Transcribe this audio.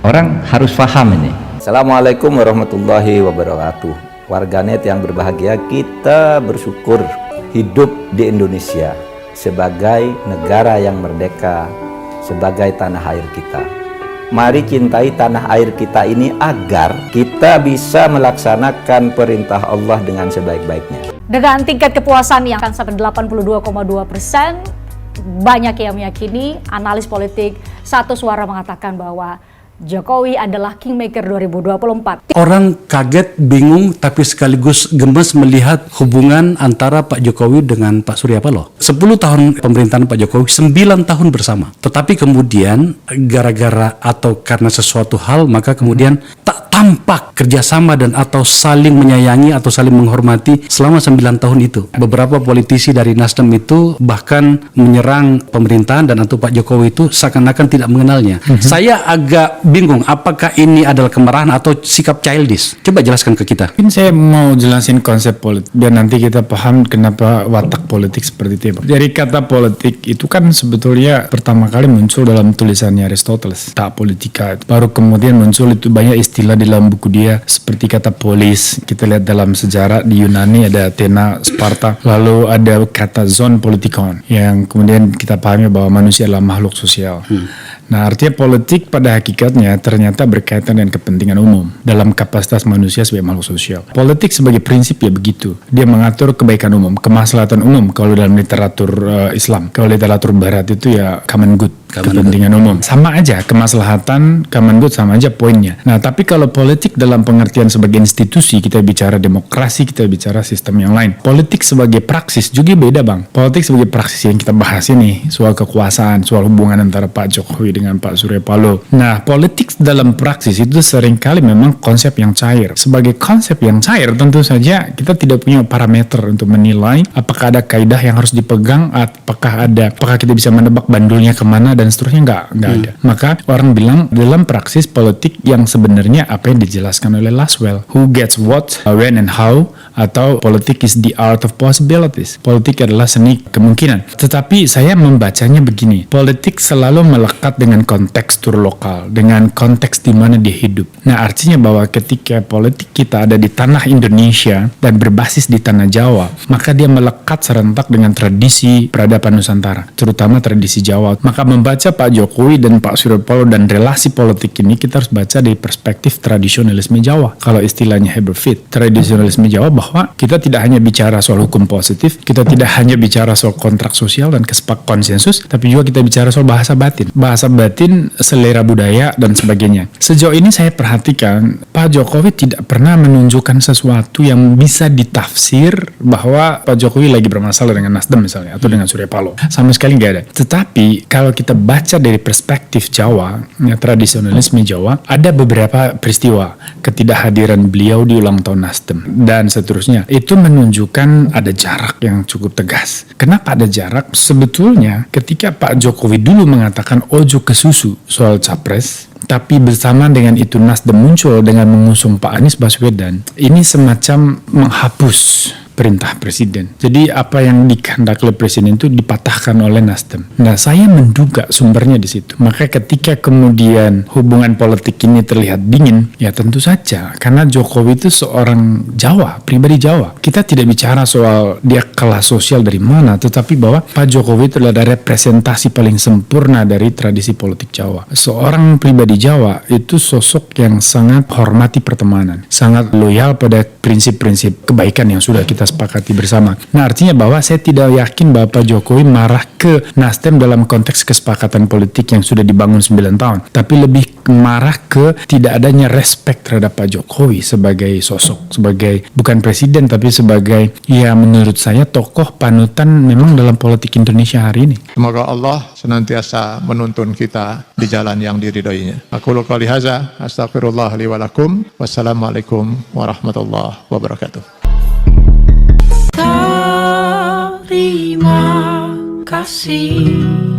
Orang harus paham ini. Assalamualaikum warahmatullahi wabarakatuh. Warganet yang berbahagia, kita bersyukur hidup di Indonesia sebagai negara yang merdeka, sebagai tanah air kita. Mari cintai tanah air kita ini agar kita bisa melaksanakan perintah Allah dengan sebaik-baiknya. Dengan tingkat kepuasan yang akan sampai 82,2%, banyak yang meyakini, analis politik satu suara mengatakan bahwa Jokowi adalah Kingmaker 2024. Orang kaget, bingung, tapi sekaligus gemes melihat hubungan antara Pak Jokowi dengan Pak Surya Paloh. 10 tahun pemerintahan Pak Jokowi, 9 tahun bersama. Tetapi kemudian gara-gara atau karena sesuatu hal, maka kemudian tak tampak kerjasama dan atau saling menyayangi atau saling menghormati selama 9 tahun itu. Beberapa politisi dari Nasdem itu bahkan menyerang pemerintahan dan atau Pak Jokowi itu seakan-akan tidak mengenalnya. Saya agak bingung, apakah ini adalah kemarahan atau sikap childish? Coba jelaskan ke kita. Mungkin saya mau jelasin konsep politik biar nanti kita paham kenapa watak politik seperti itu. Jadi kata politik itu kan sebetulnya pertama kali muncul dalam tulisannya Aristoteles, Ta Politika. Baru kemudian muncul itu banyak istilah di dalam buku dia seperti kata polis. Kita lihat dalam sejarah di Yunani ada Athena, Sparta. Lalu ada kata zon politikon yang kemudian kita pahami bahwa manusia adalah makhluk sosial. Nah, artinya politik pada hakikatnya ternyata berkaitan dengan kepentingan umum dalam kapasitas manusia sebagai makhluk sosial. Politik sebagai prinsip ya begitu. Dia mengatur kebaikan umum, kemaslahatan umum kalau dalam literatur Islam. Kalau literatur Barat itu ya common good, kepentingan umum. Sama aja, kemaslahatan, common good sama aja poinnya. Nah, tapi kalau politik dalam pengertian sebagai institusi, kita bicara demokrasi, kita bicara sistem yang lain. Politik sebagai praksis juga beda, Bang. Politik sebagai praksis yang kita bahas ini, soal kekuasaan, soal hubungan antara Pak Jokowi dengan Pak Surya Paloh. Nah, politik dalam praksis itu seringkali memang konsep yang cair. Sebagai konsep yang cair, tentu saja kita tidak punya parameter untuk menilai apakah ada kaidah yang harus dipegang, apakah kita bisa menebak bandulnya kemana dan seterusnya, nggak ada. Maka orang bilang dalam praksis politik yang sebenarnya apa yang dijelaskan oleh Laswell, who gets what, when and how, atau politik is the art of possibilities. Politik adalah seni kemungkinan. Tetapi saya membacanya begini, politik selalu melekat dengan kontekstur lokal, dengan konteks di mana dia hidup. Nah, artinya bahwa ketika politik kita ada di tanah Indonesia dan berbasis di tanah Jawa, maka dia melekat serentak dengan tradisi peradaban Nusantara, terutama tradisi Jawa. Maka membaca Pak Jokowi dan Pak Surya Paloh dan relasi politik ini, kita harus baca dari perspektif tradisionalisme Jawa. Kalau istilahnya Haberfield, tradisionalisme Jawa, bahwa kita tidak hanya bicara soal hukum positif, kita tidak hanya bicara soal kontrak sosial dan konsensus, tapi juga kita bicara soal bahasa batin. Bahasa batin, selera budaya, dan sebagainya. Sejauh ini saya perhatikan, Pak Jokowi tidak pernah menunjukkan sesuatu yang bisa ditafsir bahwa Pak Jokowi lagi bermasalah dengan Nasdem misalnya, atau dengan Surya Paloh. Sama sekali nggak ada. Tetapi, kalau kita baca dari perspektif Jawa, ya, tradisionalisme Jawa, ada beberapa peristiwa ketidakhadiran beliau di ulang tahun Nasdem, dan seterusnya. Itu menunjukkan ada jarak yang cukup tegas. Kenapa ada jarak? Sebetulnya, ketika Pak Jokowi dulu mengatakan ojo ke susu soal capres, tapi bersama dengan itu Nasdem muncul dengan mengusung Pak Anies Baswedan, ini semacam menghapus perintah presiden. Jadi apa yang dikehendaki oleh presiden itu dipatahkan oleh Nasdem. Nah, saya menduga sumbernya di situ. Maka ketika kemudian hubungan politik ini terlihat dingin, ya tentu saja karena Jokowi itu seorang Jawa, pribadi Jawa. Kita tidak bicara soal dia kelas sosial dari mana, tetapi bahwa Pak Jokowi itu adalah representasi paling sempurna dari tradisi politik Jawa. Seorang pribadi Jawa itu sosok yang sangat hormati pertemanan, sangat loyal pada prinsip-prinsip kebaikan yang sudah kita sepakati bersama. Nah, artinya bahwa saya tidak yakin bahwa Pak Jokowi marah ke Nasdem dalam konteks kesepakatan politik yang sudah dibangun 9 tahun. Tapi lebih marah ke tidak adanya respect terhadap Pak Jokowi sebagai sosok, sebagai bukan presiden tapi sebagai, ya menurut saya, tokoh panutan memang dalam politik Indonesia hari ini. Semoga Allah senantiasa menuntun kita di jalan yang diridhoinya. Aku qouli hadza, astaghfirullah li wa lakum. Wassalamualaikum warahmatullahi wabarakatuh. Terima kasih.